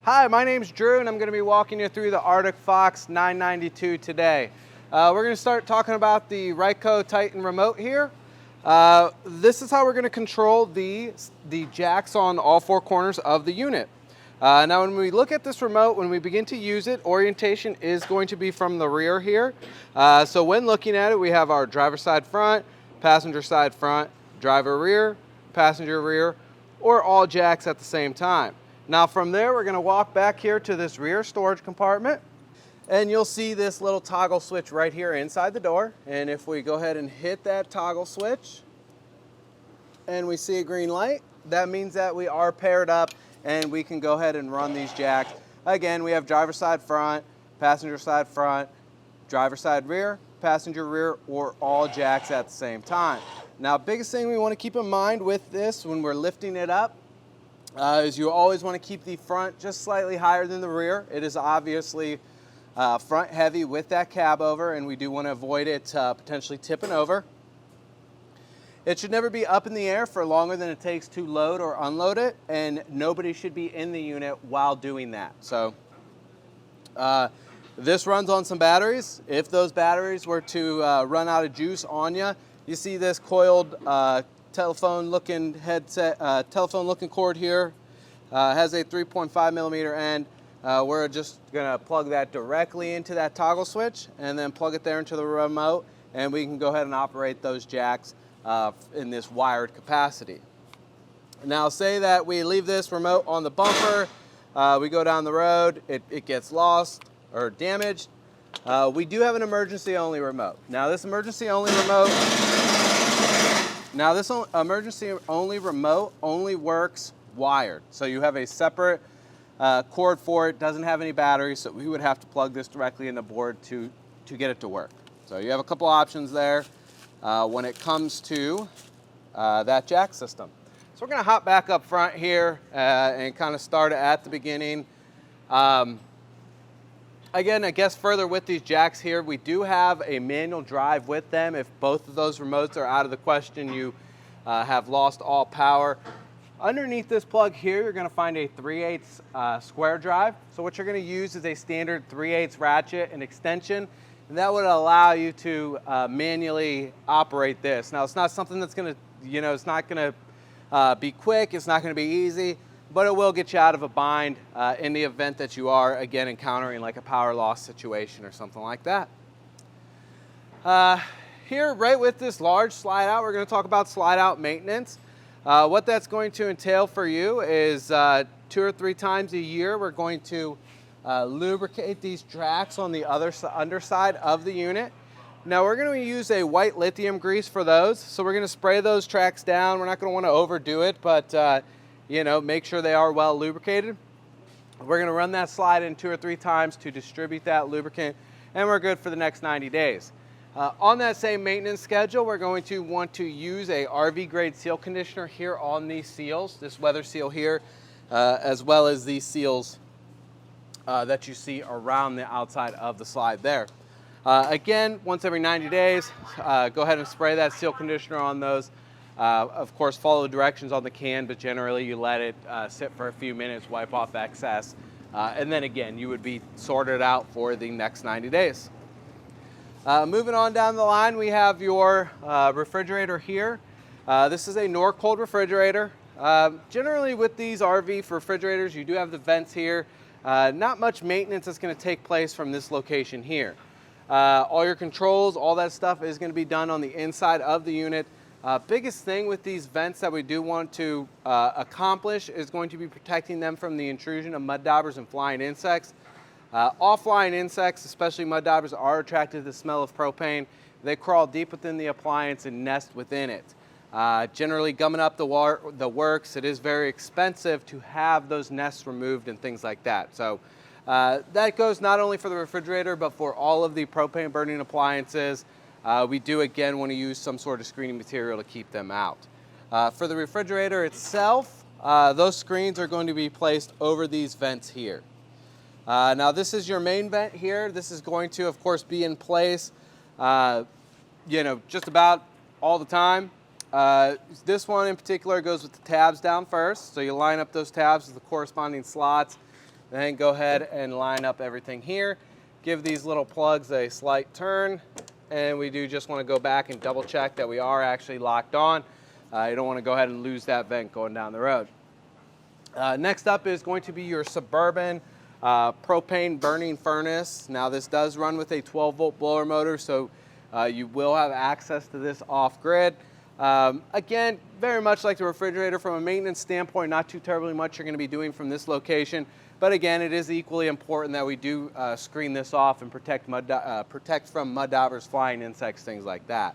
Hi, my name's Drew and I'm going to be walking you through the Arctic Fox 992 today. We're going to start talking about the Ryco Titan remote here. This is how we're going to control the jacks on all four corners of the unit. Now when we look at this remote, when we begin to use it, orientation is going to be from the rear here. So when looking at it, we have our driver side front, passenger side front, driver rear, passenger rear, or all jacks at the same time. Now from there, we're going to walk back here to this rear storage compartment, and you'll see this little toggle switch right here inside the door. And if we go ahead and hit that toggle switch and we see a green light, that means that we are paired up and we can go ahead and run these jacks. Again, we have driver side front, passenger side front, driver side rear, passenger rear, or all jacks at the same time. Now, biggest thing we want to keep in mind with this when we're lifting it up is you always want to keep the front just slightly higher than the rear. It is obviously front heavy with that cab over, and we do want to avoid it potentially tipping over. It should never be up in the air for longer than it takes to load or unload it, and nobody should be in the unit while doing that. So this runs on some batteries. If those batteries were to run out of juice on you, you see this coiled telephone-looking headset, telephone-looking cord here. Has a 3.5 millimeter end. We're just gonna plug that directly into that toggle switch and then plug it there into the remote, and we can go ahead and operate those jacks in this wired capacity. Now say that we leave this remote on the bumper, we go down the road, it gets lost or damaged. We do have an emergency only remote. Now this emergency only remote only works wired. So you have a separate cord for it, doesn't have any batteries, so we would have to plug this directly in the board to get it to work. So you have a couple options there when it comes to that jack system. So we're gonna hop back up front here and kind of start at the beginning. Again, I guess further with these jacks here, we do have a manual drive with them. If both of those remotes are out of the question, you have lost all power. Underneath this plug here, you're gonna find a 3/8 square drive. So what you're gonna use is a standard 3/8 ratchet and extension, and that would allow you to manually operate this. Now, it's not something that's gonna, it's not gonna be quick, it's not gonna be easy, but it will get you out of a bind in the event that you are, again, encountering like a power loss situation or something like that. Here, right with this large slide out, we're gonna talk about slide out maintenance. What that's going to entail for you is 2 or 3 times a year, we're going to lubricate these tracks on the underside of the unit. Now we're going to use a white lithium grease for those. So we're going to spray those tracks down. We're not going to want to overdo it, but make sure they are well lubricated. We're going to run that slide in 2 or 3 times to distribute that lubricant, and we're good for the next 90 days. On that same maintenance schedule, we're going to want to use a RV grade seal conditioner here on these seals, this weather seal here, as well as these seals that you see around the outside of the slide there. Again, once every 90 days, go ahead and spray that seal conditioner on those. Of course, follow the directions on the can, but generally you let it sit for a few minutes, wipe off excess, and then again, you would be sorted out for the next 90 days. Moving on down the line, we have your refrigerator here. This is a Norcold refrigerator. Generally with these RV refrigerators, you do have the vents here. Not much maintenance is going to take place from this location here. All your controls, all that stuff is going to be done on the inside of the unit. Biggest thing with these vents that we do want to accomplish is going to be protecting them from the intrusion of mud daubers and flying insects. All flying insects, especially mud daubers, are attracted to the smell of propane. They crawl deep within the appliance and nest within it. Generally gumming up the works, it is very expensive to have those nests removed and things like that. So that goes not only for the refrigerator, but for all of the propane burning appliances. We do again want to use some sort of screening material to keep them out. For the refrigerator itself, those screens are going to be placed over these vents here. Now this is your main vent here. This is going to, of course, be in place, just about all the time. This one in particular goes with the tabs down first. So you line up those tabs with the corresponding slots. Then go ahead and line up everything here. Give these little plugs a slight turn, and we do just want to go back and double check that we are actually locked on. You don't want to go ahead and lose that vent going down the road. Next up is going to be your Suburban propane burning furnace. Now this does run with a 12-volt blower motor, so you will have access to this off-grid. Again, very much like the refrigerator, from a maintenance standpoint, not too terribly much you're going to be doing from this location. But again, it is equally important that we do screen this off and protect from mud daubers, flying insects, things like that.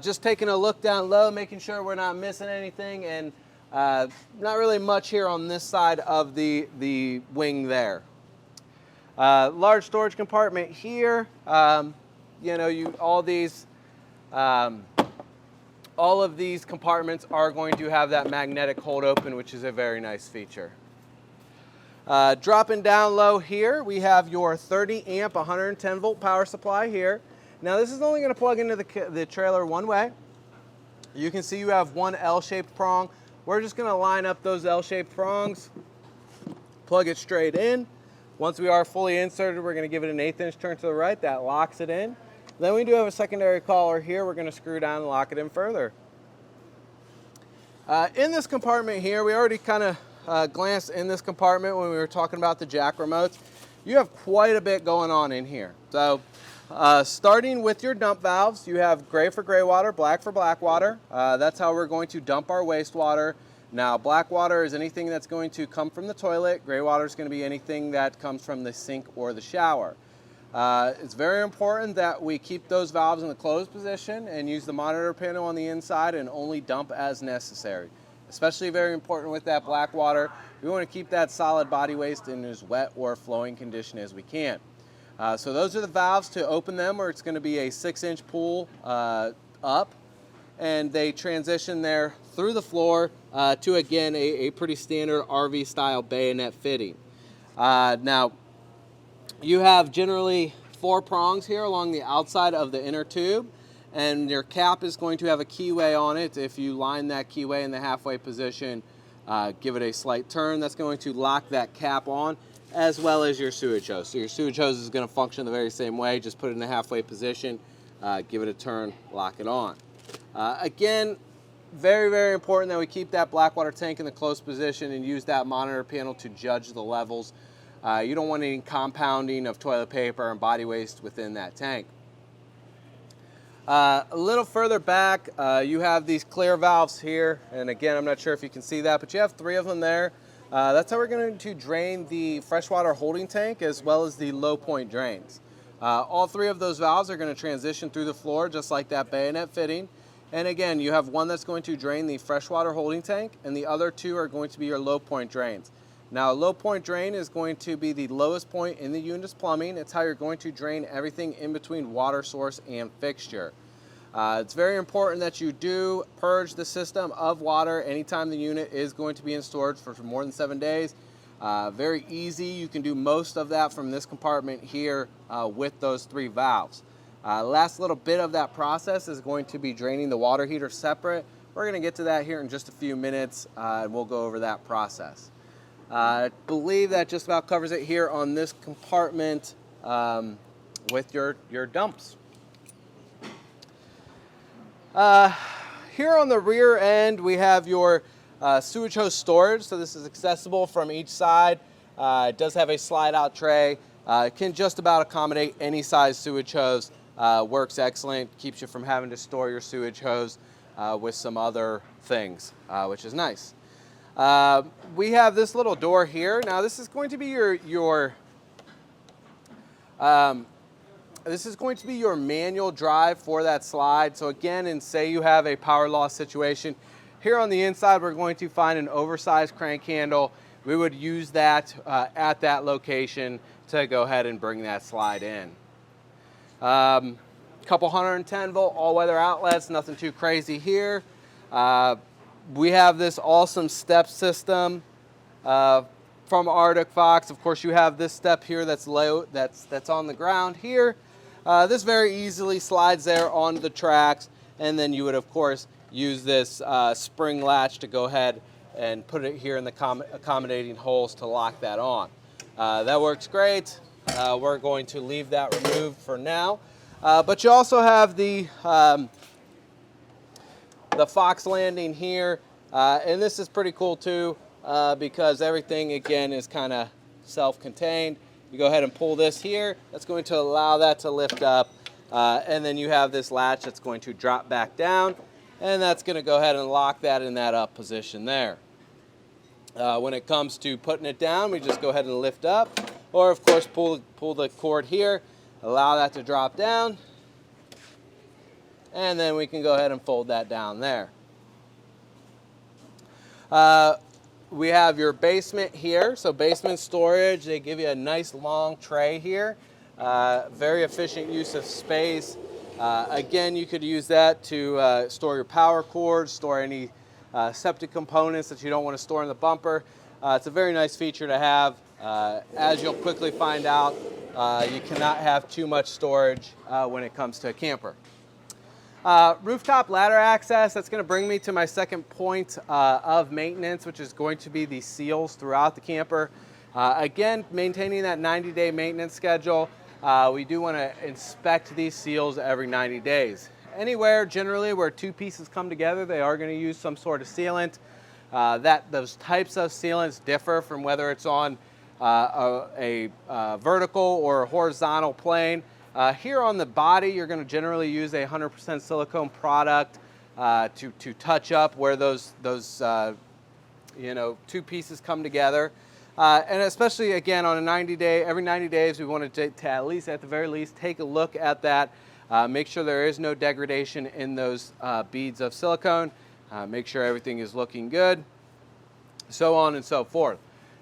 Just taking a look down low, making sure we're not missing anything, and not really much here on this side of the wing there. Large storage compartment here. You know, all of these compartments are going to have that magnetic hold open, which is a very nice feature. Dropping down low here, we have your 30 amp 110 volt power supply here. Now this is only going to plug into the trailer one way. You can see you have one L-shaped prong. We're just going to line up those L-shaped prongs, plug it straight in. Once we are fully inserted, we're going to give it an 1/8 inch turn to the right. That locks it in. Then we do have a secondary collar here. We're going to screw down and lock it in further. In this compartment here, we already kind of glanced in this compartment when we were talking about the jack remotes. You have quite a bit going on in here. So starting with your dump valves, you have gray for gray water, black for black water. That's how we're going to dump our wastewater. Now, black water is anything that's going to come from the toilet. Gray water is going to be anything that comes from the sink or the shower. It's very important that we keep those valves in the closed position and use the monitor panel on the inside and only dump as necessary. Especially very important with that black water. We want to keep that solid body waste in as wet or flowing condition as we can. So those are the valves to open them, or it's going to be a 6-inch pull up, and they transition there through the floor to, again, a pretty standard RV style bayonet fitting. Now, you have generally 4 prongs here along the outside of the inner tube, and your cap is going to have a keyway on it. If you line that keyway in the halfway position, give it a slight turn, that's going to lock that cap on, as well as your sewage hose. So your sewage hose is going to function the very same way. Just put it in the halfway position, give it a turn, lock it on. Again, very, very important that we keep that black water tank in the closed position and use that monitor panel to judge the levels. You don't want any compounding of toilet paper and body waste within that tank. A little further back, you have these clear valves here, and again, I'm not sure if you can see that, but you have 3 of them there. That's how we're going to drain the freshwater holding tank as well as the low point drains. All 3 of those valves are going to transition through the floor just like that bayonet fitting. And again, you have one that's going to drain the freshwater holding tank, and the other 2 are going to be your low point drains. Now, a low point drain is going to be the lowest point in the unit's plumbing. It's how you're going to drain everything in between water source and fixture. It's very important that you do purge the system of water anytime the unit is going to be in storage for more than 7 days. Very easy. You can do most of that from this compartment here with those 3 valves. Last little bit of that process is going to be draining the water heater separate. We're going to get to that here in just a few minutes, and we'll go over that process. I believe that just about covers it here on this compartment with your dumps. Here on the rear end, we have your sewage hose storage. So this is accessible from each side. It does have a slide out tray. It can just about accommodate any size sewage hose. Works excellent, keeps you from having to store your sewage hose with some other things, which is nice. We have this little door here. Now this is going to be your manual drive for that slide. So again, and say you have a power loss situation, here on the inside we're going to find an oversized crank handle. We would use that at that location to go ahead and bring that slide in. Couple 110 volt all-weather outlets, nothing too crazy here. We have this awesome step system from Arctic Fox. Of course, you have this step here that's low, that's on the ground here. This very easily slides there onto the tracks, and then you would of course use this spring latch to go ahead and put it here in the accommodating holes to lock that on. That works great. We're going to leave that removed for now. But you also have the Fox landing here, and this is pretty cool too, because everything again is kind of self-contained. You go ahead and pull this here. That's going to allow that to lift up, and then you have this latch that's going to drop back down, and that's going to go ahead and lock that in that up position there. When it comes to putting it down, we just go ahead and lift up, or of course pull the cord here, allow that to drop down, and then we can go ahead and fold that down there. We have your basement here. So basement storage, they give you a nice long tray here. Very efficient use of space. Again, you could use that to store your power cords, store any septic components that you don't want to store in the bumper. It's a very nice feature to have. As you'll quickly find out, you cannot have too much storage when it comes to a camper. Rooftop ladder access, that's going to bring me to my second point of maintenance, which is going to be the seals throughout the camper. Again, maintaining that 90-day maintenance schedule, we do want to inspect these seals every 90 days. Anywhere, generally, where two pieces come together, they are going to use some sort of sealant. Those types of sealants differ from whether it's on a vertical or a horizontal plane. Here on the body, you're going to generally use a 100% silicone product to touch up where those two pieces come together. And especially again on a 90-day, every 90 days, we want to at least, at the very least, take a look at that. Make sure there is no degradation in those beads of silicone. Make sure everything is looking good, so on and so forth.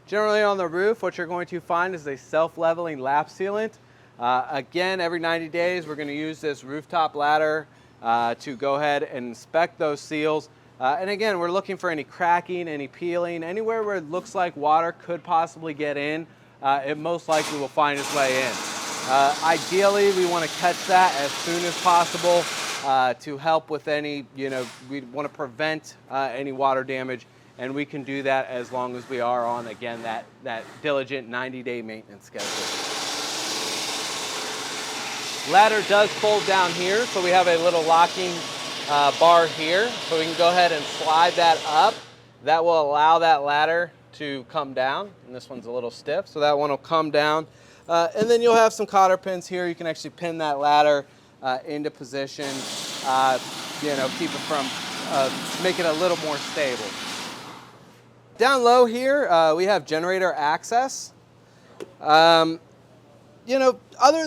Generally on the roof, what you're going to find is a self-leveling lap sealant. Again, every 90 days, we're going to use this rooftop ladder to go ahead and inspect those seals. And again, we're looking for any cracking, any peeling, anywhere where it looks like water could possibly get in, it most likely will find its way in. Ideally, we want to catch that as soon as possible to help with any, we want to prevent any water damage, and we can do that as long as we are on, again, that diligent 90-day maintenance schedule. Ladder does fold down here, so we have a little locking bar here, so we can go ahead and slide that up. That will allow that ladder to come down, and this one's a little stiff, so that one will come down. And then you'll have some cotter pins here. You can actually pin that ladder into position, keep it from, make it a little more stable. Down low here, we have generator access. Other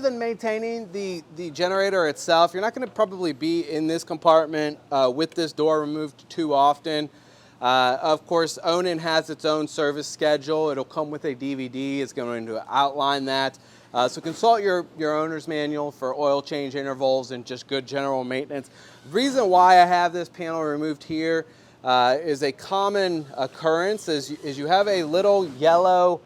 than maintaining the generator itself, you're not going to probably be in this compartment with this door removed too often. Of course, Onan has its own service schedule. It'll come with a DVD. It's going to outline that. So consult your owner's manual for oil change intervals and just good general maintenance. The reason why I have this panel removed here is a common occurrence is you have a little yellow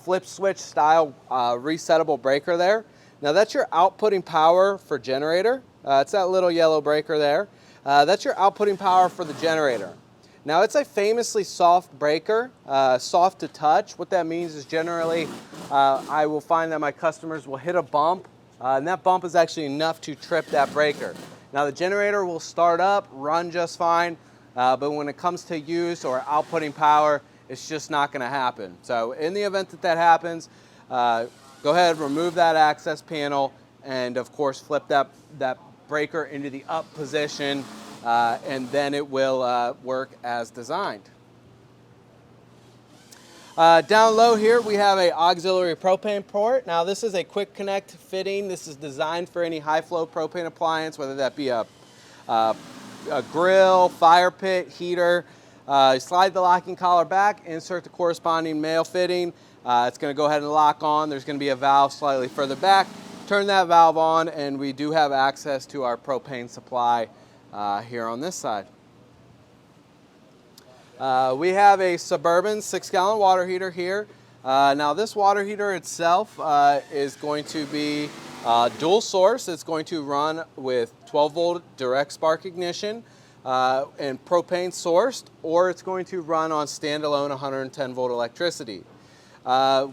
flip switch style resettable breaker there. Now that's your outputting power for generator. It's that little yellow breaker there. That's your outputting power for the generator. Now it's a famously soft breaker, soft to touch. What that means is generally I will find that my customers will hit a bump, and that bump is actually enough to trip that breaker. Now the generator will start up, run just fine, but when it comes to use or outputting power, it's just not going to happen. So in the event that that happens, go ahead, remove that access panel, and of course flip that breaker into the up position, and then it will work as designed. Down low here we have a auxiliary propane port. Now this is a quick connect fitting. This is designed for any high flow propane appliance, whether that be a grill, fire pit, heater. Slide the locking collar back, insert the corresponding male fitting. It's going to go ahead and lock on. There's going to be a valve slightly further back. Turn that valve on, and we do have access to our propane supply here on this side. We have a Suburban 6-gallon water heater here. Now this water heater itself is going to be dual source. It's going to run with 12-volt direct spark ignition. and propane sourced, or it's going to run on standalone 110 volt electricity.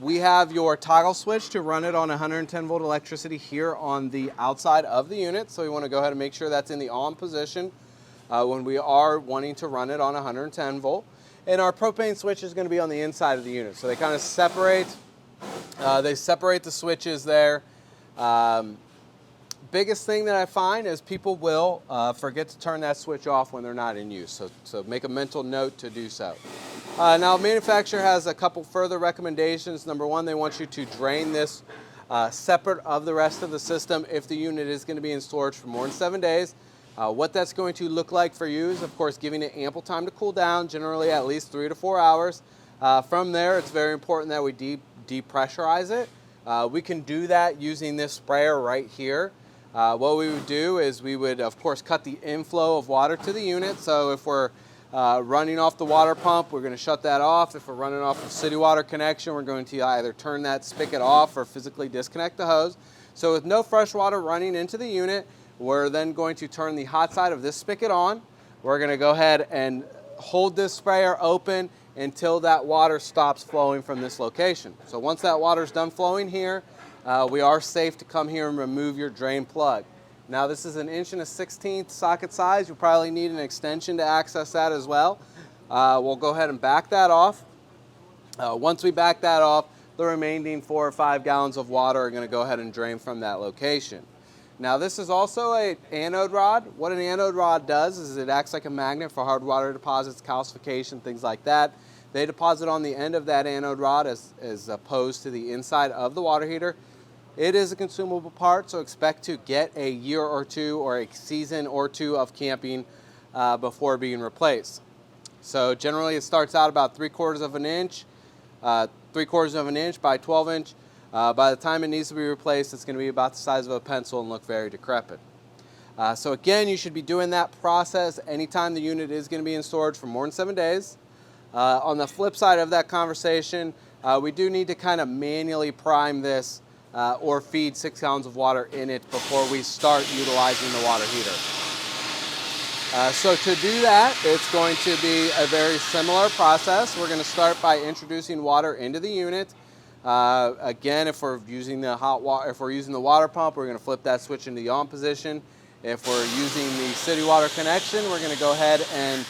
We have your toggle switch to run it on 110 volt electricity here on the outside of the unit, so we want to go ahead and make sure that's in the on position when we are wanting to run it on 110 volt. And our propane switch is going to be on the inside of the unit, so they kind of separate. They separate the switches there. Biggest thing that I find is people will forget to turn that switch off when they're not in use, so make a mental note to do so. Now, manufacturer has a couple further recommendations. Number one, they want you to drain this separate of the rest of the system if the unit is going to be in storage for more than 7 days. What that's going to look like for you is, of course, giving it ample time to cool down, generally at least 3 to 4 hours. From there, it's very important that we depressurize it. We can do that using this sprayer right here. What we would do is we would, of course, cut the inflow of water to the unit. So if we're running off the water pump, we're going to shut that off. If we're running off the city water connection, we're going to either turn that spigot off or physically disconnect the hose. So with no fresh water running into the unit, we're then going to turn the hot side of this spigot on. We're going to go ahead and hold this sprayer open until that water stops flowing from this location. So once that water's done flowing here, we are safe to come here and remove your drain plug. Now, this is 1 1/16" socket size. You'll probably need an extension to access that as well. We'll go ahead and back that off. Once we back that off, the remaining 4 or 5 gallons of water are going to go ahead and drain from that location. Now, this is also an anode rod. What an anode rod does is it acts like a magnet for hard water deposits, calcification, things like that. They deposit on the end of that anode rod as opposed to the inside of the water heater. It is a consumable part, so expect to get a year or two or a season or two of camping before being replaced. So generally it starts out about 3/4 of an inch, 3/4 of an inch by 12 inch. By the time it needs to be replaced, it's going to be about the size of a pencil and look very decrepit. So again, you should be doing that process anytime the unit is going to be in storage for more than 7 days. On the flip side of that conversation, we do need to kind of manually prime this or feed 6 gallons of water in it before we start utilizing the water heater. So to do that, it's going to be a very similar process. We're going to start by introducing water into the unit. Again, if we're using the water pump, we're going to flip that switch into the on position. If we're using the city water connection, we're going to go ahead and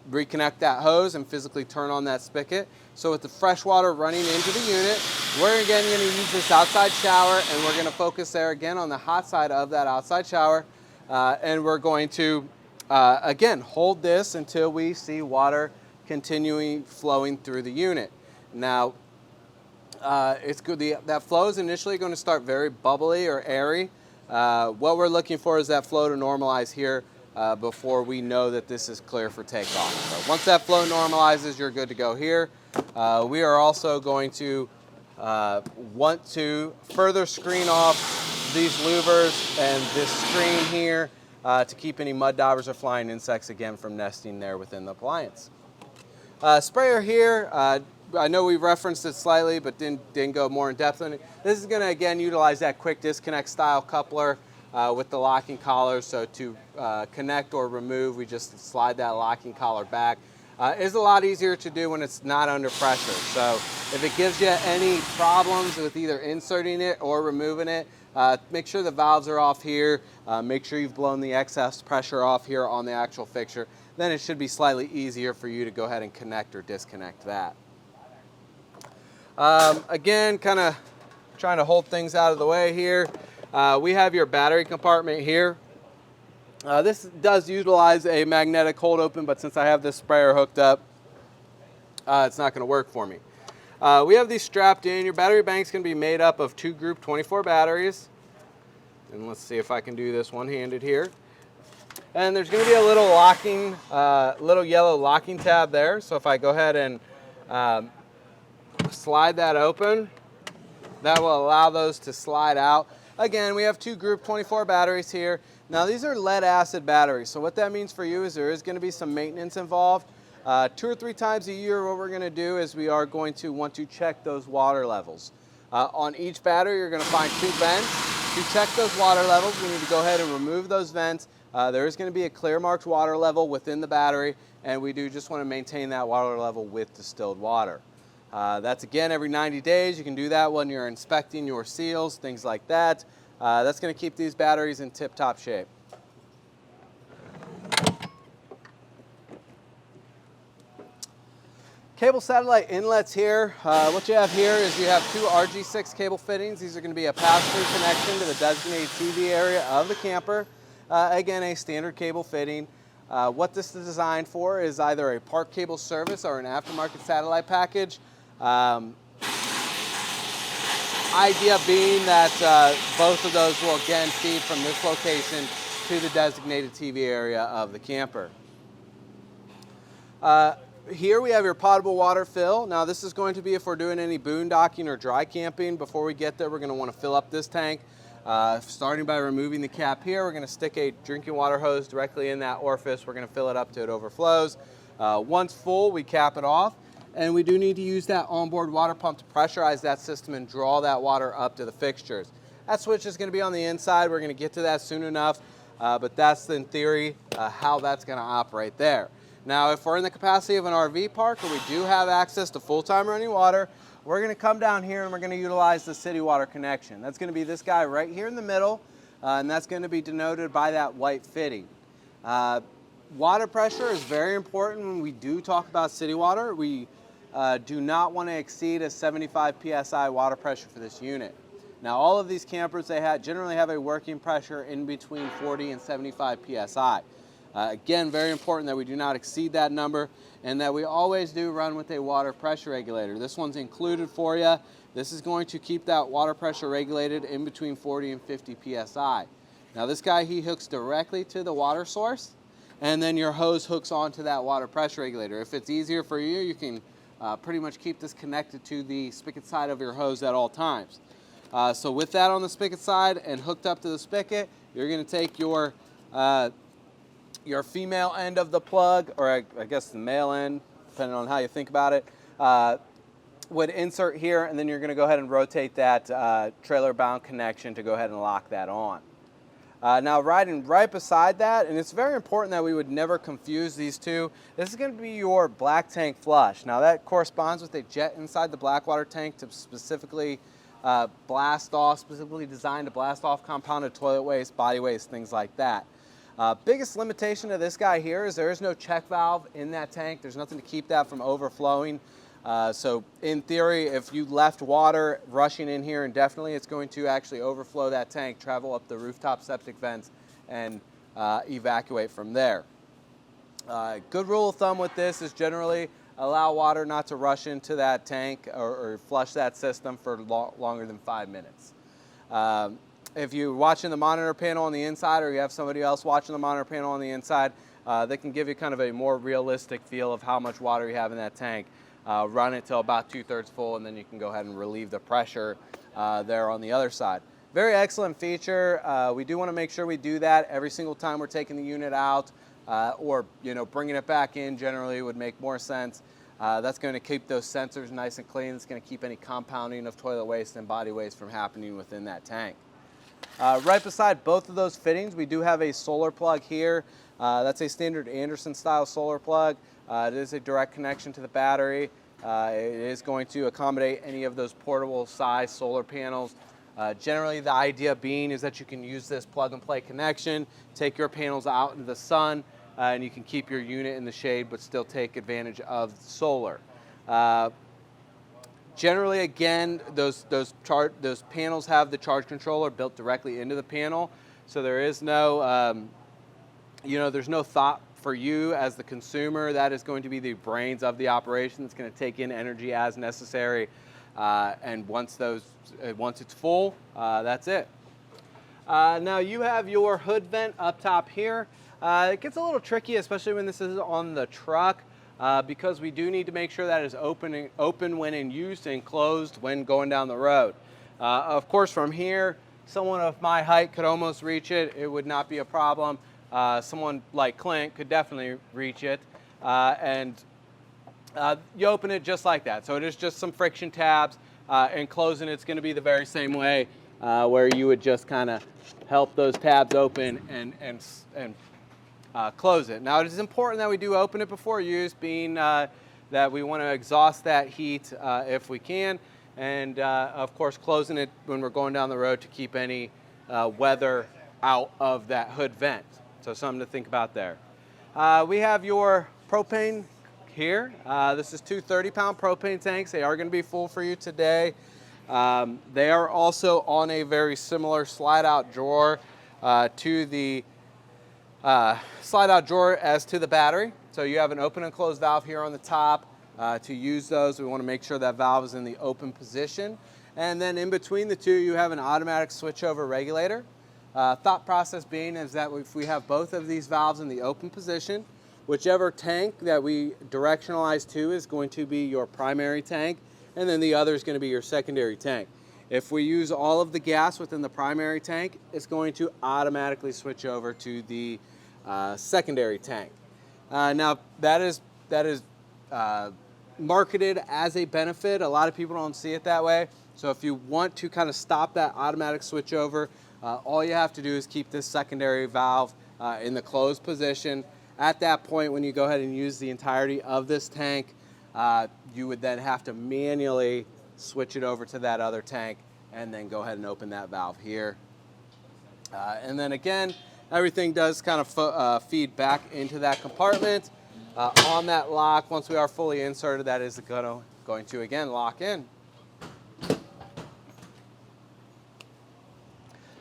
reconnect that hose and physically turn on that spigot. So with the fresh water running into the unit, we're again going to use this outside shower, and we're going to focus there again on the hot side of that outside shower. And we're going to, again, hold this until we see water continuing flowing through the unit. Now, it's good. That flow is initially going to start very bubbly or airy. What we're looking for is that flow to normalize here before we know that this is clear for takeoff. So once that flow normalizes, you're good to go here. We are also going to want to further screen off these louvers and this screen here to keep any mud daubers or flying insects again from nesting there within the appliance. Sprayer here, I know we referenced it slightly, but didn't go more in depth on it. This is going to again utilize that quick disconnect style coupler with the locking collar. So to connect or remove, we just slide that locking collar back. It's a lot easier to do when it's not under pressure. So if it gives you any problems with either inserting it or removing it, make sure the valves are off here. Make sure you've blown the excess pressure off here on the actual fixture. Then it should be slightly easier for you to go ahead and connect or disconnect that. Again, kind of trying to hold things out of the way here. We have your battery compartment here. This does utilize a magnetic hold open, but since I have this sprayer hooked up, it's not going to work for me. We have these strapped in. Your battery bank's going to be made up of 2 group 24 batteries. And let's see if I can do this one-handed here. And there's going to be a little locking, little yellow locking tab there. So if I go ahead and slide that open, that will allow those to slide out. Again, we have 2 group 24 batteries here. Now these are lead acid batteries. So what that means for you is there is going to be some maintenance involved. 2 or 3 times a year, what we're going to do is we are going to want to check those water levels. On each battery, you're going to find 2 vents. To check those water levels, we need to go ahead and remove those vents, there is going to be a clear marked water level within the battery, and we do just want to maintain that water level with distilled water. That's again every 90 days. You can do that when you're inspecting your seals, things like that. That's going to keep these batteries in tip-top shape. Cable satellite inlets here. What you have here is you have two RG6 cable fittings. These are going to be a pass-through connection to the designated TV area of the camper. Again, a standard cable fitting. What this is designed for is either a park cable service or an aftermarket satellite package. Idea being that both of those will again feed from this location to the designated TV area of the camper. Here we have your potable water fill. Now this is going to be if we're doing any boondocking or dry camping. Before we get there, we're going to want to fill up this tank. Starting by removing the cap here, we're going to stick a drinking water hose directly in that orifice. We're going to fill it up till it overflows. Once full, we cap it off. And we do need to use that onboard water pump to pressurize that system and draw that water up to the fixtures. That switch is going to be on the inside. We're going to get to that soon enough, but that's in theory how that's going to operate there. Now, if we're in the capacity of an RV park where we do have access to full-time running water, we're going to come down here and we're going to utilize the city water connection. That's going to be this guy right here in the middle, and that's going to be denoted by that white fitting. Water pressure is very important when we do talk about city water. We do not want to exceed a 75 psi water pressure for this unit. Now, all of these campers, they generally have a working pressure in between 40 and 75 psi. Again, very important that we do not exceed that number and that we always do run with a water pressure regulator. This one's included for you. This is going to keep that water pressure regulated in between 40 and 50 psi. Now, this guy, he hooks directly to the water source, and then your hose hooks onto that water pressure regulator. If it's easier for you, you can pretty much keep this connected to the spigot side of your hose at all times. So with that on the spigot side and hooked up to the spigot, you're going to take your female end of the plug, or I guess the male end, depending on how you think about it, would insert here, and then you're going to go ahead and rotate that trailer bound connection to go ahead and lock that on. Now, riding right beside that, and it's very important that we would never confuse these two, this is going to be your black tank flush. Now, that corresponds with a jet inside the black water tank to specifically specifically designed to blast off compounded toilet waste, body waste, things like that. Biggest limitation of this guy here is there is no check valve in that tank. There's nothing to keep that from overflowing. So in theory, if you left water rushing in here indefinitely, it's going to actually overflow that tank, travel up the rooftop septic vents, and evacuate from there. Good rule of thumb with this is generally allow water not to rush into that tank or flush that system for longer than 5 minutes. If you're watching the monitor panel on the inside, or you have somebody else watching the monitor panel on the inside, they can give you kind of a more realistic feel of how much water you have in that tank. Run it till about 2/3 full, and then you can go ahead and relieve the pressure there on the other side. Very excellent feature. We do want to make sure we do that every single time we're taking the unit out, or bringing it back in generally would make more sense. That's going to keep those sensors nice and clean. It's going to keep any compounding of toilet waste and body waste from happening within that tank. Right beside both of those fittings, we do have a solar plug here. That's a standard Anderson style solar plug. It is a direct connection to the battery. It is going to accommodate any of those portable size solar panels. Generally, the idea being is that you can use this plug and play connection, take your panels out into the sun, and you can keep your unit in the shade but still take advantage of solar. Generally, again, those panels have the charge controller built directly into the panel, so there is no, there's no thought for you as the consumer. That is going to be the brains of the operation. It's going to take in energy as necessary, and once it's full, that's it. Now you have your hood vent up top here. It gets a little tricky, especially when this is on the truck. Because we do need to make sure that is open when in use and closed when going down the road. Of course, from here, someone of my height could almost reach it. It would not be a problem. Someone like Clint could definitely reach it. And you open it just like that. So it is just some friction tabs, and closing it's going to be the very same way. where you would just kind of help those tabs open and close it. Now, it is important that we do open it before use, being that we want to exhaust that heat if we can, and of course closing it when we're going down the road to keep any weather out of that hood vent. So something to think about there. We have your propane here. This is two 30-pound propane tanks. They are going to be full for you today. They are also on a very similar slide-out drawer to the slide-out drawer as to the battery. So you have an open and closed valve here on the top. To use those, we want to make sure that valve is in the open position. And then in between the two, you have an automatic switchover regulator. Thought process being is that if we have both of these valves in the open position, whichever tank that we directionalize to is going to be your primary tank, and then the other is going to be your secondary tank. If we use all of the gas within the primary tank, it's going to automatically switch over to the secondary tank. Now that is marketed as a benefit. A lot of people don't see it that way. So if you want to kind of stop that automatic switchover, all you have to do is keep this secondary valve in the closed position. At that point, when you go ahead and use the entirety of this tank, you would then have to manually switch it over to that other tank and then go ahead and open that valve here. And then again, everything does kind of feed back into that compartment. On that lock, once we are fully inserted, that is going to again lock in.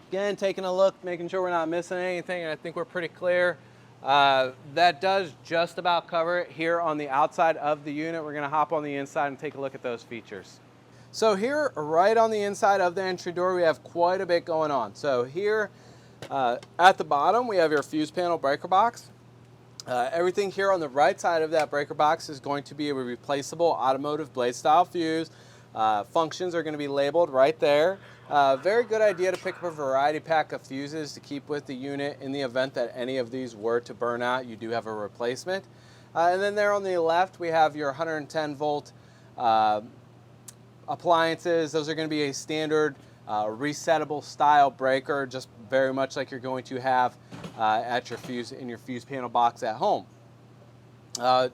Again, taking a look, making sure we're not missing anything, and I think we're pretty clear. That does just about cover it here on the outside of the unit. We're going to hop on the inside and take a look at those features. So here, right on the inside of the entry door, we have quite a bit going on. So here at the bottom, we have your fuse panel breaker box. Everything here on the right side of that breaker box is going to be a replaceable automotive blade style fuse. Functions are going to be labeled right there. Very good idea to pick up a variety pack of fuses to keep with the unit in the event that any of these were to burn out. You do have a replacement. And then there on the left, we have your 110 volt appliances. Those are going to be a standard resettable style breaker, just very much like you're going to have at your fuse panel box at home.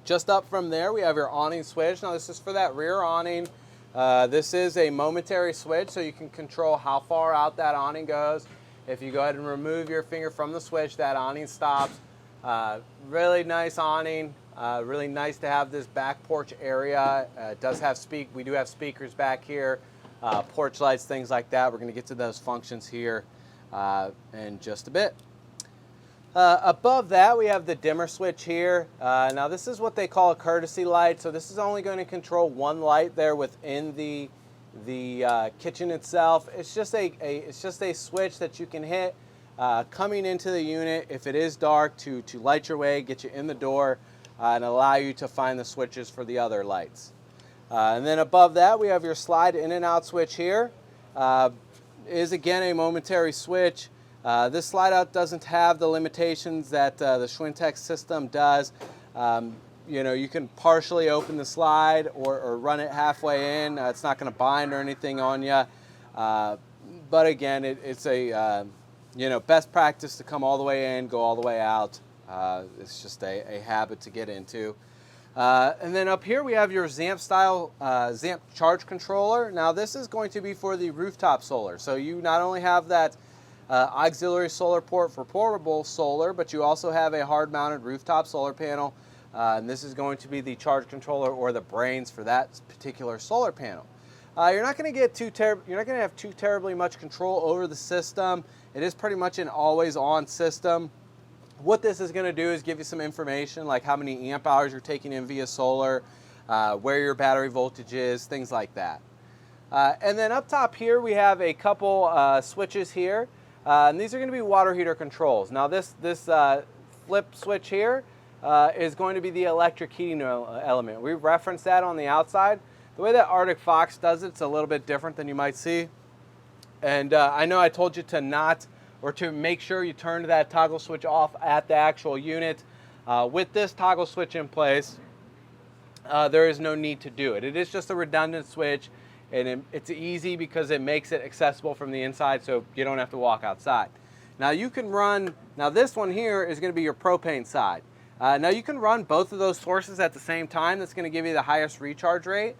Just up from there, we have your awning switch. Now this is for that rear awning. This is a momentary switch, so you can control how far out that awning goes. If you go ahead and remove your finger from the switch, that awning stops. Really nice awning. Really nice to have this back porch area. It does have we do have speakers back here, porch lights, things like that. We're going to get to those functions here in just a bit. Above that, we have the dimmer switch here. Now this is what they call a courtesy light. So this is only going to control one light there within the kitchen itself. It's just a switch that you can hit coming into the unit if it is dark to light your way, get you in the door, and allow you to find the switches for the other lights. And then above that, we have your slide in and out switch here. Is again a momentary switch. This slide out doesn't have the limitations that the Schwintek system does. You know, you can partially open the slide or run it halfway in. It's not going to bind or anything on you. But again, it's a you know, best practice to come all the way in, go all the way out. It's just a habit to get into. And then up here we have your ZAMP style ZAMP charge controller. Now this is going to be for the rooftop solar. So you not only have that auxiliary solar port for portable solar, but you also have a hard mounted rooftop solar panel. And this is going to be the charge controller or the brains for that particular solar panel. You're not going to have too terribly much control over the system. It is pretty much an always on system. What this is going to do is give you some information like how many amp hours you're taking in via solar, where your battery voltage is, things like that. And then up top here we have a couple switches here. And these are going to be water heater controls. Now this flip switch here is going to be the electric heating element. We referenced that on the outside. The way that Arctic Fox does it's a little bit different than you might see. And I know I told you to make sure you turn that toggle switch off at the actual unit. With this toggle switch in place, there is no need to do it. It is just a redundant switch. and it's easy because it makes it accessible from the inside, so you don't have to walk outside. Now you can run, now this one here is going to be your propane side. Now you can run both of those sources at the same time. That's going to give you the highest recharge rate.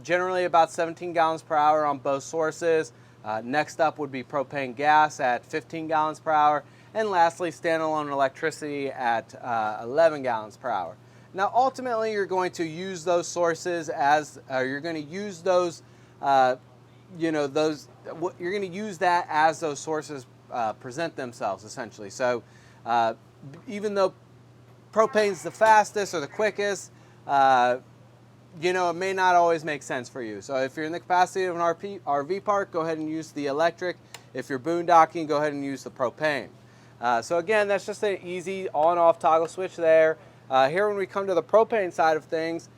Generally about 17 gallons per hour on both sources. Next up would be propane gas at 15 gallons per hour. And lastly, standalone electricity at 11 gallons per hour. Now ultimately you're going to use those sources as, you're going to use those, you're going to use that as those sources present themselves essentially. So even though propane's the fastest or the quickest, it may not always make sense for you. So if you're in the capacity of an RV park, go ahead and use the electric. If you're boondocking, go ahead and use the propane. So again, that's just an easy on-off toggle switch there. Here when we come to the propane side of things,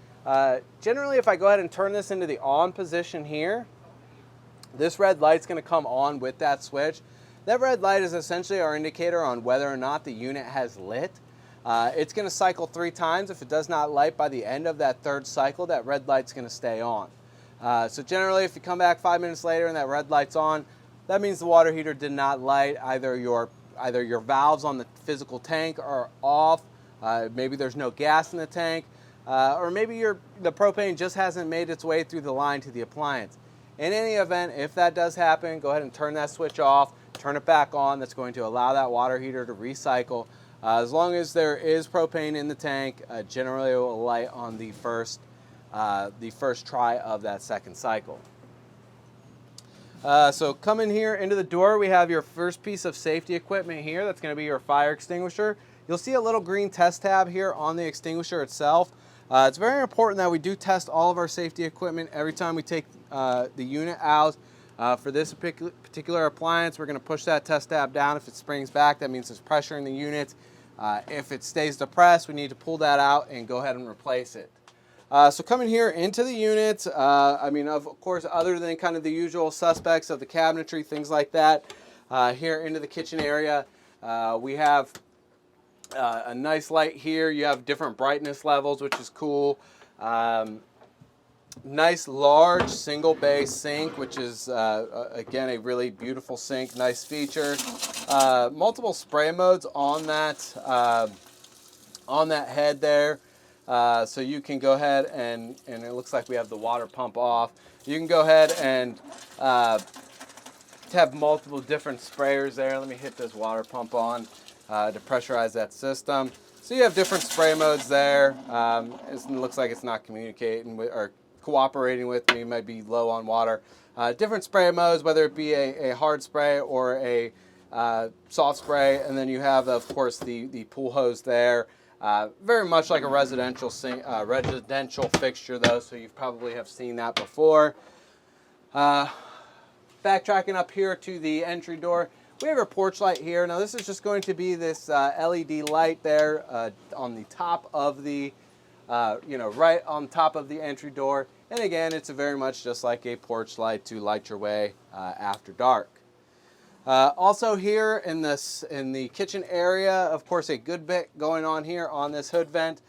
generally if I go ahead and turn this into the on position here, this red light's going to come on with that switch. That red light is essentially our indicator on whether or not the unit has lit. It's going to cycle 3 times. If it does not light by the end of that 3rd cycle, that red light's going to stay on. So generally, if you come back 5 minutes later and that red light's on, that means the water heater did not light. Either your valves on the physical tank are off, maybe there's no gas in the tank, or maybe the propane just hasn't made its way through the line to the appliance. In any event, if that does happen, go ahead and turn that switch off, turn it back on. That's going to allow that water heater to recycle. As long as there is propane in the tank, generally it will light on the first try of that 2nd cycle. So coming here into the door, we have your first piece of safety equipment here. That's going to be your fire extinguisher. You'll see a little green test tab here on the extinguisher itself. It's very important that we do test all of our safety equipment every time we take the unit out. For this particular appliance, we're going to push that test tab down. If it springs back, that means there's pressure in the unit. If it stays depressed, we need to pull that out and go ahead and replace it. So coming here into the unit, of course, other than kind of the usual suspects of the cabinetry, things like that, here into the kitchen area, we have a nice light here. You have different brightness levels, which is cool. Nice large single bay sink, which is again a really beautiful sink, nice feature. Multiple spray modes on that head there, so you can go ahead and it looks like we have the water pump off. You can go ahead and have multiple different sprayers there. Let me hit this water pump on to pressurize that system. So you have different spray modes there. It looks like it's not communicating with or cooperating with me, might be low on water. Different spray modes, whether it be a hard spray or a soft spray, and then you have, of course, the pool hose there. Very much like a residential fixture, though, so you probably have seen that before. Backtracking up here to the entry door, we have our porch light here. Now this is just going to be this LED light there on the top of the right on top of the entry door. And again, it's very much just like a porch light to light your way after dark. Also here in the kitchen area, of course, a good bit going on here on this hood vent.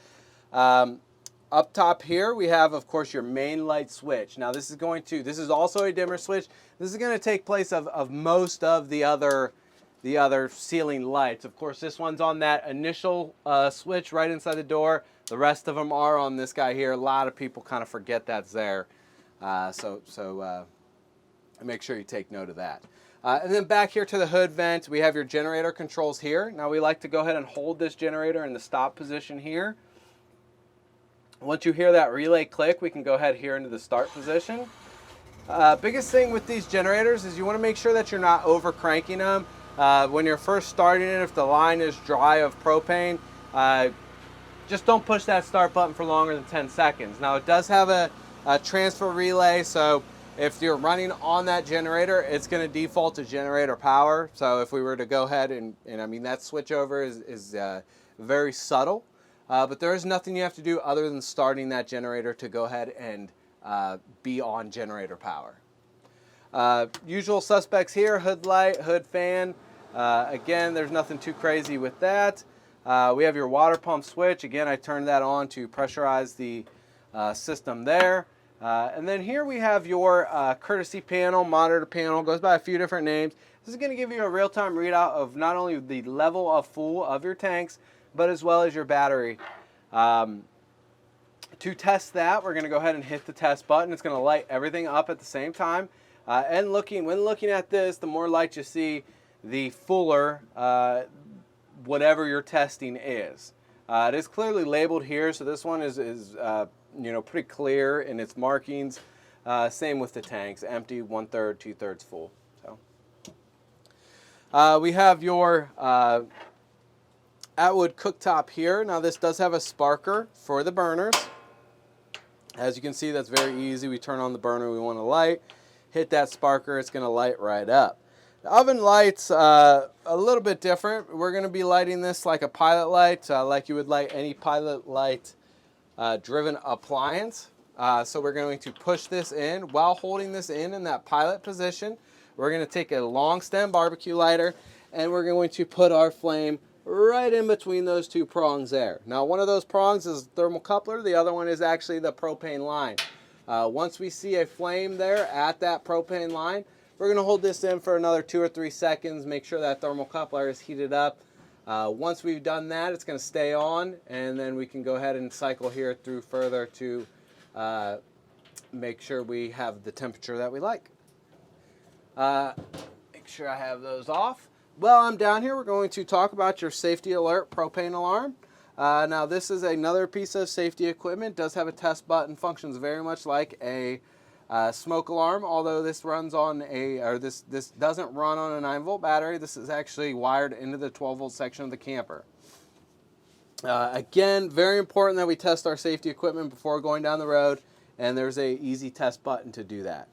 Up top here, we have, of course, your main light switch. Now this is also a dimmer switch. This is going to take place of most of the other ceiling lights. Of course, this one's on that initial switch right inside the door. The rest of them are on this guy here. A lot of people kind of forget that's there. So make sure you take note of that. And then back here to the hood vent, we have your generator controls here. Now we like to go ahead and hold this generator in the stop position here. Once you hear that relay click, we can go ahead here into the start position. Biggest thing with these generators is you want to make sure that you're not over cranking them. When you're first starting it, if the line is dry of propane, just don't push that start button for longer than 10 seconds. Now it does have a transfer relay, so if you're running on that generator, it's going to default to generator power. So if we were to go ahead and that switch over is very subtle, but there is nothing you have to do other than starting that generator to go ahead and be on generator power. Usual suspects here: hood light, hood fan. Again, there's nothing too crazy with that. We have your water pump switch. Again, I turned that on to pressurize the system there. And then here we have your courtesy panel, monitor panel, goes by a few different names. This is going to give you a real-time readout of not only the level of full of your tanks, but as well as your battery. To test that, we're going to go ahead and hit the test button. It's going to light everything up at the same time. And when looking at this, the more light you see, the fuller whatever your testing is. It is clearly labeled here, so this one is you know, pretty clear in its markings. Same with the tanks, empty, 1/3, 2/3 full. So we have your Atwood cooktop here. Now this does have a sparker for the burners. As you can see, that's very easy. We turn on the burner we want to light, hit that sparker, it's going to light right up. The oven light's a little bit different. We're going to be lighting this like a pilot light, like you would light any pilot light driven appliance. So we're going to push this in while holding this in that pilot position. We're going to take a long stem barbecue lighter and we're going to put our flame right in between those two prongs there. Now one of those prongs is thermocoupler, the other one is actually the propane line. Once we see a flame there at that propane line, we're going to hold this in for another 2 or 3 seconds, make sure that thermocoupler is heated up. Once we've done that, it's going to stay on, and then we can go ahead and cycle here through further to make sure we have the temperature that we like. Make sure I have those off. While I'm down here, we're going to talk about your safety alert propane alarm. Now this is another piece of safety equipment. It does have a test button, functions very much like a smoke alarm, although this runs on this doesn't run on a 9-volt battery. This is actually wired into the 12-volt section of the camper. Again, very important that we test our safety equipment before going down the road, and there's a easy test button to do that.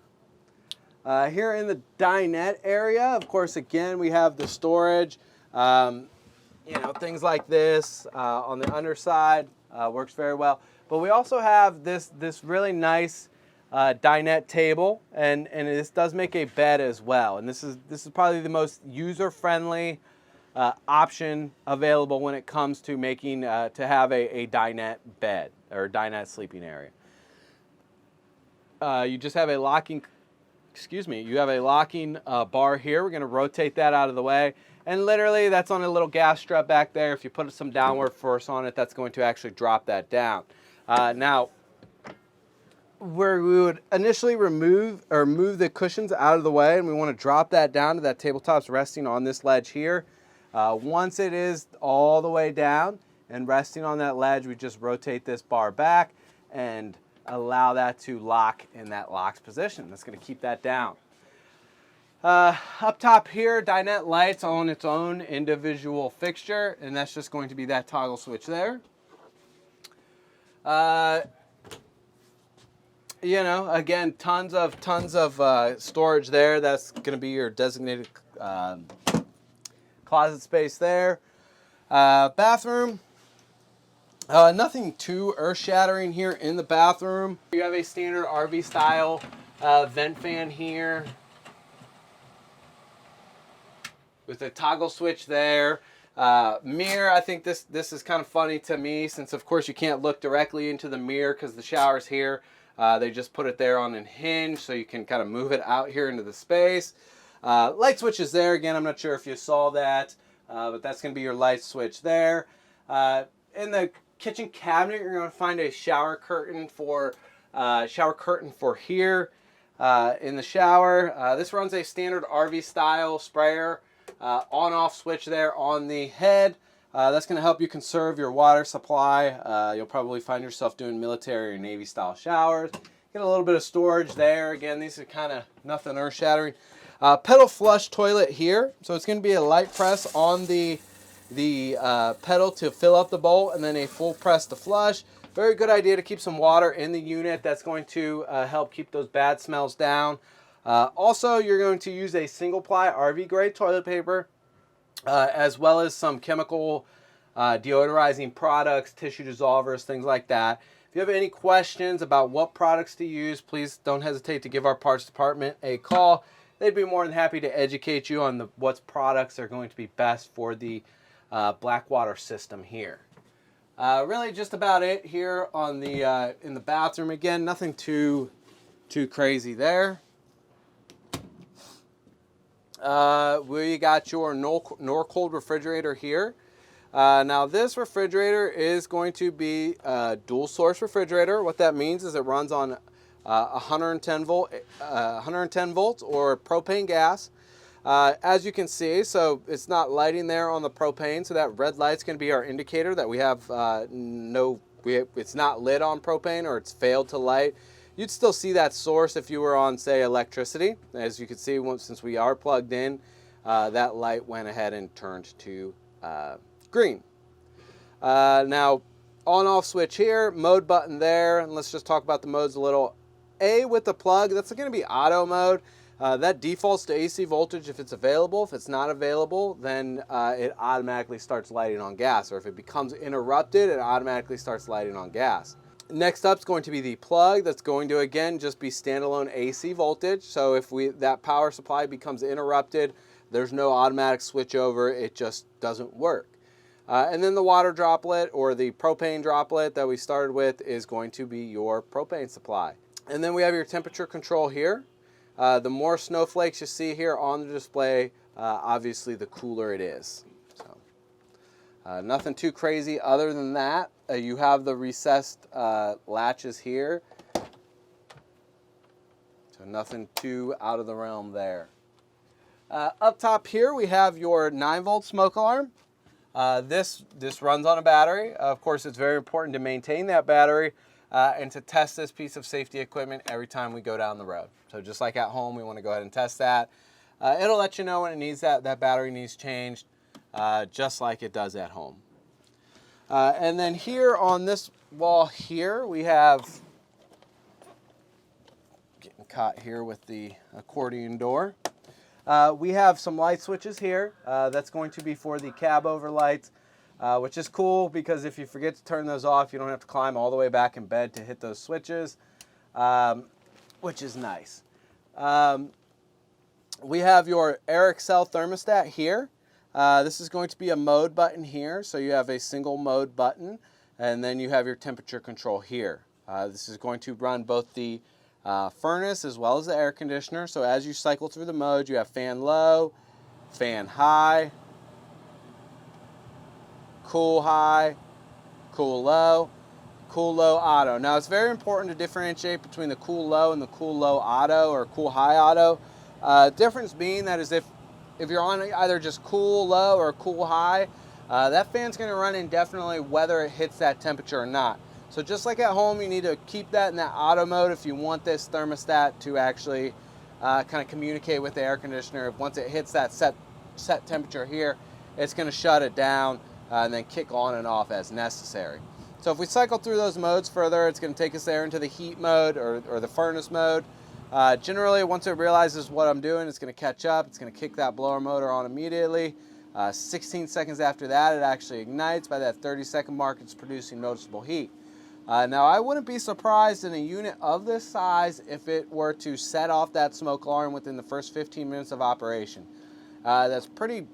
Here in the dinette area, of course, again, we have the storage, you know, things like this on the underside, works very well. But we also have this really nice dinette table, and this does make a bed as well. And this is probably the most user-friendly option available when it comes to making to have a dinette bed or dinette sleeping area. You just have a locking. You have a locking bar here. We're going to rotate that out of the way. And literally, that's on a little gas strut back there. If you put some downward force on it, that's going to actually drop that down. Now, where we would initially move the cushions out of the way, and we want to drop that down to that tabletop's resting on this ledge here. Once it is all the way down and resting on that ledge, we just rotate this bar back and allow that to lock in that locked position. That's going to keep that down. Up top here, dinette lights on its own individual fixture, and that's just going to be that toggle switch there. You know, again, tons of storage there. That's going to be your designated closet space there. Bathroom. Nothing too earth-shattering here in the bathroom. You have a standard RV style vent fan here with a toggle switch there. Mirror, I think this is kind of funny to me, since of course you can't look directly into the mirror because the shower's here. They just put it there on a hinge so you can kind of move it out here into the space. Light switch is there. Again, I'm not sure if you saw that, but that's going to be your light switch there. In the kitchen cabinet, you're going to find a shower curtain for here in the shower. This runs a standard RV style sprayer, on-off switch there on the head. That's going to help you conserve your water supply. You'll probably find yourself doing military or Navy style showers. Get a little bit of storage there. Again, these are kind of nothing earth-shattering. Pedal flush toilet here. So it's going to be a light press on the pedal to fill up the bowl, and then a full press to flush. Very good idea to keep some water in the unit. That's going to help keep those bad smells down. Also, you're going to use a single ply RV grade toilet paper, as well as some chemical deodorizing products, tissue dissolvers, things like that. If you have any questions about what products to use, please don't hesitate to give our parts department a call. They'd be more than happy to educate you on what products are going to be best for the Blackwater system here. Really just about it here on the in the bathroom. Again, nothing too too crazy there. We got your Norcold refrigerator here. Now this refrigerator is going to be a dual source refrigerator. What that means is it runs on 110 volts or propane gas. As you can see, so it's not lighting there on the propane, so that red light's going to be our indicator that we have it's not lit on propane or it's failed to light. You'd still see that source if you were on, say, electricity. As you can see, since we are plugged in, that light went ahead and turned to green. Now, on-off switch here, mode button there, and let's just talk about the modes a little. A with the plug, that's going to be auto mode. That defaults to AC voltage if it's available. If it's not available, then it automatically starts lighting on gas. Or if it becomes interrupted, it automatically starts lighting on gas. Next up is going to be the plug. That's going to, again, just be standalone AC voltage. So if that power supply becomes interrupted, there's no automatic switch over. It just doesn't work. And then the water droplet or the propane droplet that we started with is going to be your propane supply. And then we have your temperature control here. The more snowflakes you see here on the display, obviously the cooler it is. So, nothing too crazy other than that. You have the recessed latches here. So nothing too out of the realm there. Up top here we have your 9-volt smoke alarm. This runs on a battery. Of course, it's very important to maintain that battery and to test this piece of safety equipment every time we go down the road. So just like at home, we want to go ahead and test that. It'll let you know when it needs that battery needs changed, just like it does at home. And then here on this wall here, we have, getting caught here with the accordion door. We have some light switches here. That's going to be for the cab over lights, which is cool because if you forget to turn those off, you don't have to climb all the way back in bed to hit those switches, which is nice. We have your air Excel thermostat here. This is going to be a mode button here. So you have a single mode button, and then you have your temperature control here. This is going to run both the furnace as well as the air conditioner. So as you cycle through the modes, you have fan low, fan high, cool high, cool low auto. Now it's very important to differentiate between the cool low and the cool low auto or cool high auto. Difference being that is if you're on either just cool low or cool high, that fan's going to run indefinitely whether it hits that temperature or not. So just like at home, you need to keep that in that auto mode if you want this thermostat to actually kind of communicate with the air conditioner. Once it hits that set temperature here, it's going to shut it down and then kick on and off as necessary. So if we cycle through those modes further, it's going to take us there into the heat mode or the furnace mode. Generally, once it realizes what I'm doing, it's going to catch up. It's going to kick that blower motor on immediately. 16 seconds after that, it actually ignites. By that 30-second mark, it's producing noticeable heat. Now, I wouldn't be surprised in a unit of this size if it were to set off that smoke alarm within the first 15 minutes of operation. That's pretty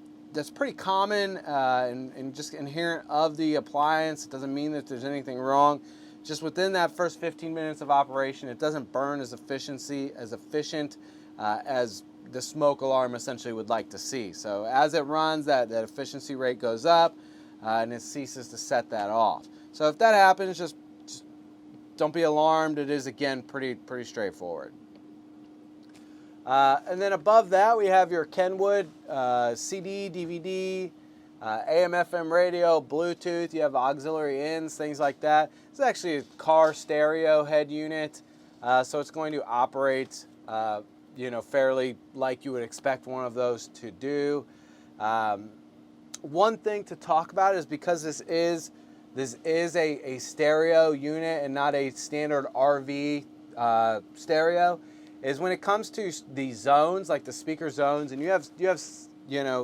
common and just inherent of the appliance. It doesn't mean that there's anything wrong. Just within that first 15 minutes of operation, it doesn't burn as efficient as the smoke alarm essentially would like to see. So as it runs, that efficiency rate goes up and it ceases to set that off. So if that happens, just don't be alarmed. It is, again, pretty straightforward. And then above that, we have your Kenwood CD, DVD, AM, FM radio, Bluetooth. You have auxiliary ins, things like that. It's actually a car stereo head unit, so it's going to operate, fairly like you would expect one of those to do. One thing to talk about is because this is a stereo unit and not a standard RV stereo, is when it comes to the zones, like the speaker zones, and you have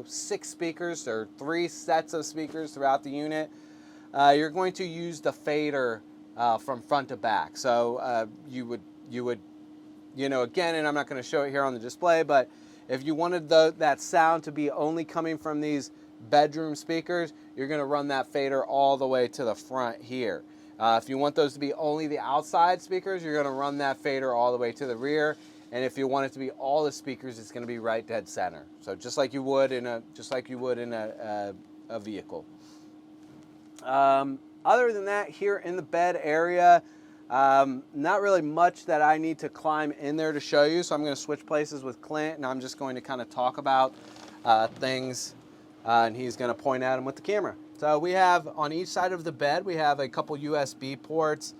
6 speakers or 3 sets of speakers throughout the unit, you're going to use the fader from front to back. So you would again, and I'm not going to show it here on the display, but if you wanted that sound to be only coming from these bedroom speakers, you're going to run that fader all the way to the front here. If you want those to be only the outside speakers, you're going to run that fader all the way to the rear. And if you want it to be all the speakers, it's going to be right dead center. So just like you would in a vehicle. Other than that, here in the bed area, not really much that I need to climb in there to show you. So I'm going to switch places with Clint, and I'm just going to kind of talk about things, and he's going to point at them with the camera. So we have on each side of the bed, we have a couple USB ports,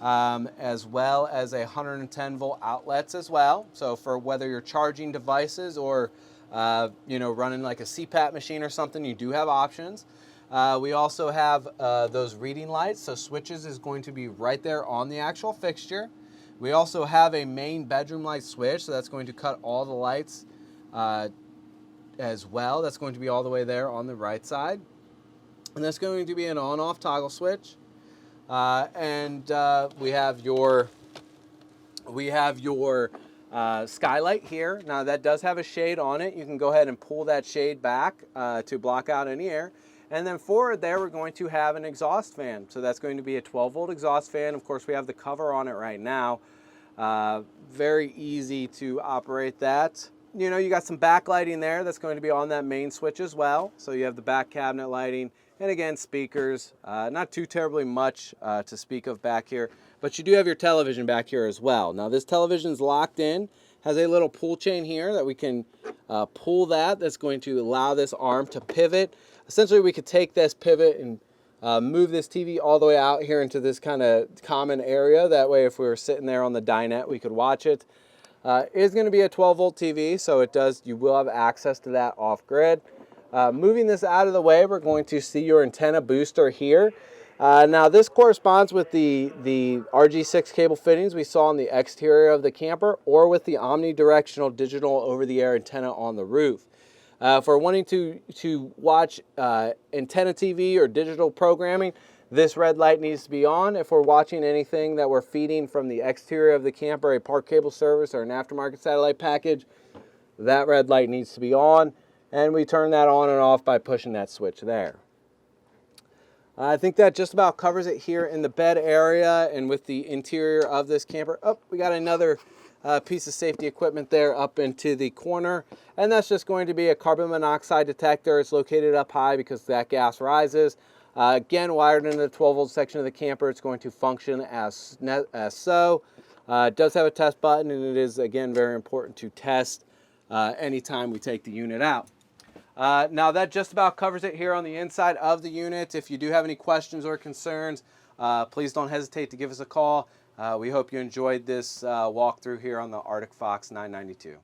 as well as a 110 volt outlets as well. So for whether you're charging devices or running like a CPAP machine or something, you do have options. We also have those reading lights, so switches is going to be right there on the actual fixture. We also have a main bedroom light switch, so that's going to cut all the lights as well. That's going to be all the way there on the right side. And that's going to be an on-off toggle switch. We have your skylight here. Now that does have a shade on it. You can go ahead and pull that shade back to block out any air. And then forward there, we're going to have an exhaust fan. So that's going to be a 12 volt exhaust fan. Of course, we have the cover on it right now. Very easy to operate that. You got some backlighting there that's going to be on that main switch as well. So you have the back cabinet lighting. And again, speakers, not too terribly much to speak of back here, but you do have your television back here as well. Now this television is locked in, has a little pull chain here that we can pull that's going to allow this arm to pivot. Essentially, we could take this pivot and move this TV all the way out here into this kind of common area. That way, if we were sitting there on the dinette, we could watch it. It is going to be a 12 volt TV, so you will have access to that off grid. Moving this out of the way, we're going to see your antenna booster here. Now this corresponds with the RG6 cable fittings we saw on the exterior of the camper, or with the omnidirectional digital over-the-air antenna on the roof. If we're wanting to watch antenna TV or digital programming, this red light needs to be on. If we're watching anything that we're feeding from the exterior of the camper, a park cable service or an aftermarket satellite package, that red light needs to be on. And we turn that on and off by pushing that switch there. I think that just about covers it here in the bed area and with the interior of this camper. Oh, we got another piece of safety equipment there up into the corner. And that's just going to be a carbon monoxide detector. It's located up high because that gas rises. Again, wired into the 12 volt section of the camper. It's going to function as so. It does have a test button, and it is, again, very important to test anytime we take the unit out. Now that just about covers it here on the inside of the unit. If you do have any questions or concerns, please don't hesitate to give us a call. We hope you enjoyed this walkthrough here on the Arctic Fox 992.